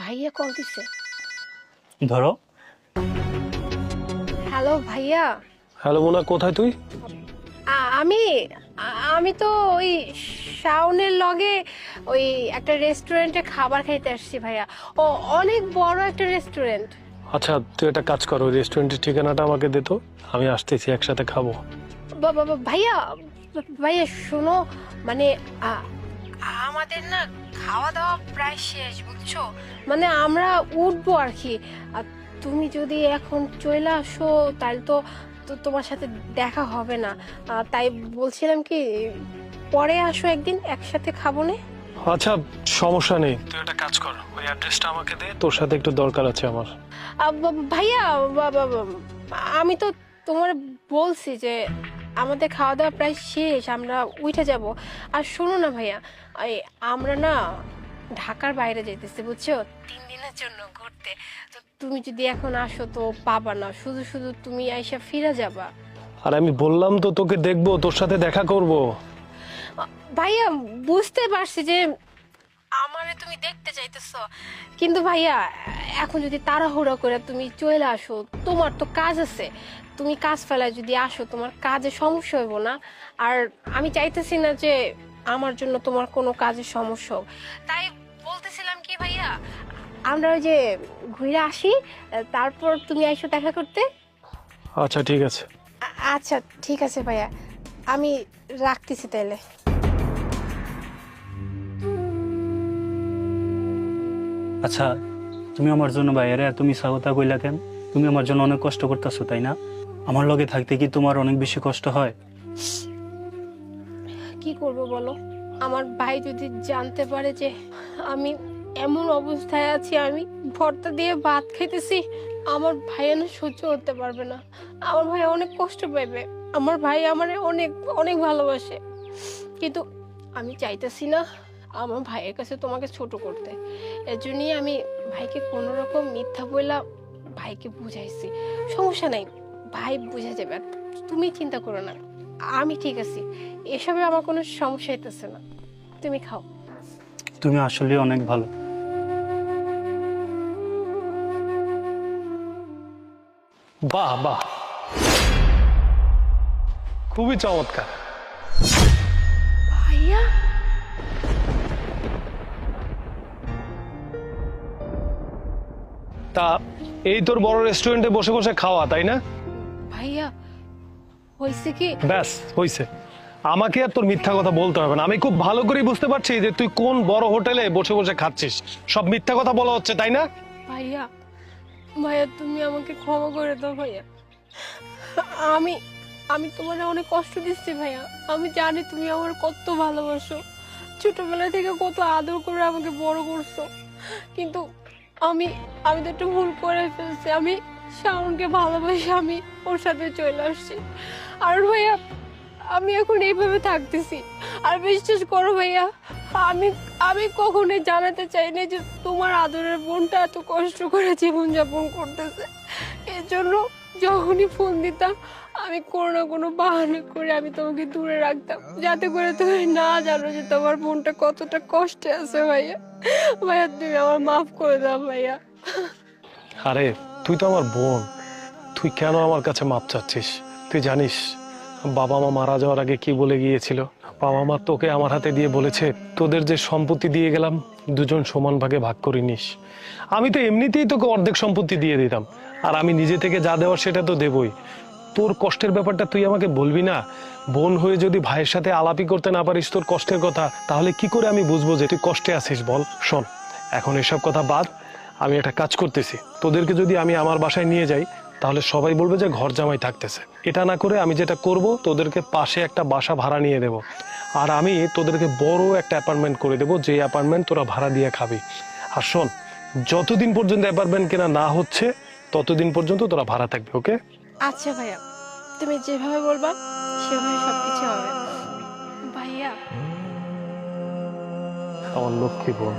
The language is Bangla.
ভাইয়া কল দিছে। ধরো। হ্যালো ভাইয়া। হ্যালো মোনা, কোথায় তুই? আমি আমি তো ওই শাওনের লগে ওই একটা রেস্টুরেন্টে খাবার খাইতে আসছি ভাইয়া। ও অনেক বড় একটা রেস্টুরেন্ট। আচ্ছা, তুই একটা কাজ কর, ওই রেস্টুরেন্টের ঠিকানাটা আমাকে দে তো, আমি আসতেছি, একসাথে খাবো। ভাইয়া ভাইয়া শোনো, মানে আমাদের না খাওয়া দাওয়া প্রায় শেষ বুঝছো, মানে আমরা উঠবো আর কি। আর তুমি যদি এখন চলে আসো তাহলে তো তোমার সাথে দেখা হবে না। তাই বলছিলাম কি পরে আসো একদিন, একসাথে খাবো না? আচ্ছা, সমস্যা নেই, তুই একটা কাজ কর, ওই অ্যাড্রেসটা আমাকে দে, তোর সাথে একটু দরকার আছে আমার। ভাইয়া আমি তো তোমার বলছি যে আমাদের খাওয়া দাওয়া প্রায় শেষ, আমরা উঠে যাব। আর শোনো না ভাইয়া, এই আমরা না ঢাকার বাইরে যেতেছি বুঝছো, 3 দিনের জন্য ঘুরতে। তো তুমি যদি এখন আসো তো পাবা না, শুধু শুধু তুমি আইসা ফিরে যাবা। আর আমি বললাম তো তোকে দেখবো, তোর সাথে দেখা করব। ভাইয়া বুঝতে পারছি যে আমারে তুমি দেখতে চাইতেছো, কিন্তু ভাইয়া এখন যদি তাড়াহুড়া করে তুমি চলে আসো, তোমার তো কাজ আছে, তুমি কাজ ফেলায় যদি আসো তোমার কাজে সমস্যা হইব না। আর আমি চাইতেছি না যে আমার জন্য তোমার কোনো কাজের সমস্যা হোক। তাই বলতেছিলাম কি ভাইয়া, আমরা ওই যে ঘুরে আসি, তারপর তুমি আইসো দেখা করতে। আচ্ছা ঠিক আছে। আচ্ছা ঠিক আছে ভাইয়া, আমি রাখতেছি তাইলে। আচ্ছা, তুমি আমার জন্য বাইরে এত মিছা কথা কইলা কেন? তুমি আমার জন্য অনেক কষ্ট করতেছো তাই না? আমার লগে থাকতে কি তোমার অনেক বেশি কষ্ট হয়? কি করব বলো, আমার ভাই যদি জানতে পারে যে আমি এমন অবস্থায় আছি, আমি ভর্তা দিয়ে ভাত খাইতেছি, আমার ভাই না সহ্য করতে পারবে না। আমার ভাই অনেক কষ্ট পাইবে। আমার ভাই আমারে অনেক অনেক ভালোবাসে, কিন্তু আমি চাইতেছি না আমার ভাইয়ের কাছে তোমাকে ছোট করতে। এর জন্যই আমি ভাইকে কোনো রকম মিথ্যা বইলা ভাইকে বুঝাইছি। সমস্যা নাই, ভাই বুঝে যাবে, আর তুমি চিন্তা করো না, আমি ঠিক আছি, এসবে আমার কোনো সমস্যা হইতেছে না। তুমি খাও। তুমি আসলে অনেক ভালো। বাহ বাহ, খুবই চমৎকার। ভাইয়া তা এই তোর বড় রেস্টুরেন্টে বসে বসে খাওয়া, তাই না? ভাইয়া হয়েছে কি, ব্যাস হইছে, আমাকে আর তোর মিথ্যা কথা বলতে হবে না। আমি খুব ভালো করেই বুঝতে পারছি যে তুই কোন বড় হোটেলে বসে বসে খাচ্ছিস, সব মিথ্যা কথা বলা হচ্ছে, তাই না? ভাইয়া ভাইয়া তুমি আমাকে ক্ষমা করে দাও ভাইয়া। আমি আমি তোমার অনেক কষ্ট দিচ্ছি ভাইয়া। আমি জানি তুমি আমার কত ভালোবাসো, ছোটবেলা থেকে কত আদর করে আমাকে বড় করছো, কিন্তু আমি আমি তো একটু ভুল করে ফেলছি। আমি শাওনকে ভালোবাসি, আমি ওর সাথে চলে আসছি। আর ভাইয়া আমি এখন এইভাবে থাকতেছি। আর বিশ্বাস করো ভাইয়া, আমি আমি কখনোই জানাতে চাইনি যে তোমার আদরের বোনটা এত কষ্ট করে জীবনযাপন করতেছে। এর জন্য যখনই ফোন দিতাম আমি কোনো না কোনো বাহানা করে আমি তোমাকে দূরে রাখতাম, যাতে করে তুমি না জানো যে তোমার বোনটা কতটা কষ্টে আছে। ভাইয়া ভাইয়া তুমি আমার মাফ করে দাও ভাইয়া। আরে তুই তো আমার বোন, তুই কেন আমার কাছে মাপ চাচ্ছিস? তুই জানিস বাবা মা মারা যাওয়ার আগে কি বলে গিয়েছিল? বাবা মা তোকে আমার হাতে দিয়ে বলেছে, তোদের যে সম্পত্তি দিয়ে গেলাম দুজন সমান ভাগে ভাগ করে নিস। আমি তো এমনিতেই তোকে অর্ধেক সম্পত্তি দিয়ে দিতাম, আর আমি নিজে থেকে যা দেওয়ার সেটা তো দেবই। তোর কষ্টের ব্যাপারটা তুই আমাকে বলবি না? বোন হয়ে যদি ভাইয়ের সাথে আলাপই করতে না পারিস তোর কষ্টের কথা, তাহলে কি করে আমি বুঝবো যে তুই কষ্টে আছিস বল? শোন, এখন এসব কথা বাদ, আমি একটা কাজ করতেছি, তোদেরকে যদি আমি আমার বাসায় নিয়ে যাই তাহলে সবাই বলবে যে ঘর জামাই থাকতেছে। এটা না করে আমি যেটা করব, তোদেরকে পাশে একটা বাসা ভাড়া নিয়ে দেব, আর আমি তোদেরকে বড় একটা অ্যাপার্টমেন্ট করে দেবো, যে অ্যাপার্টমেন্ট তোরা ভাড়া দিয়ে খাবি। আর শোন, যতদিন পর্যন্ত অ্যাপার্টমেন্ট কেনা না হচ্ছে ততদিন পর্যন্ত তোরা ভাড়া থাকবি, ওকে? আচ্ছা ভাইয়া, তুমি যেভাবে বলবা সেভাবে সবকিছু হবে ভাইয়া। আমার লক্ষ্মী বোন।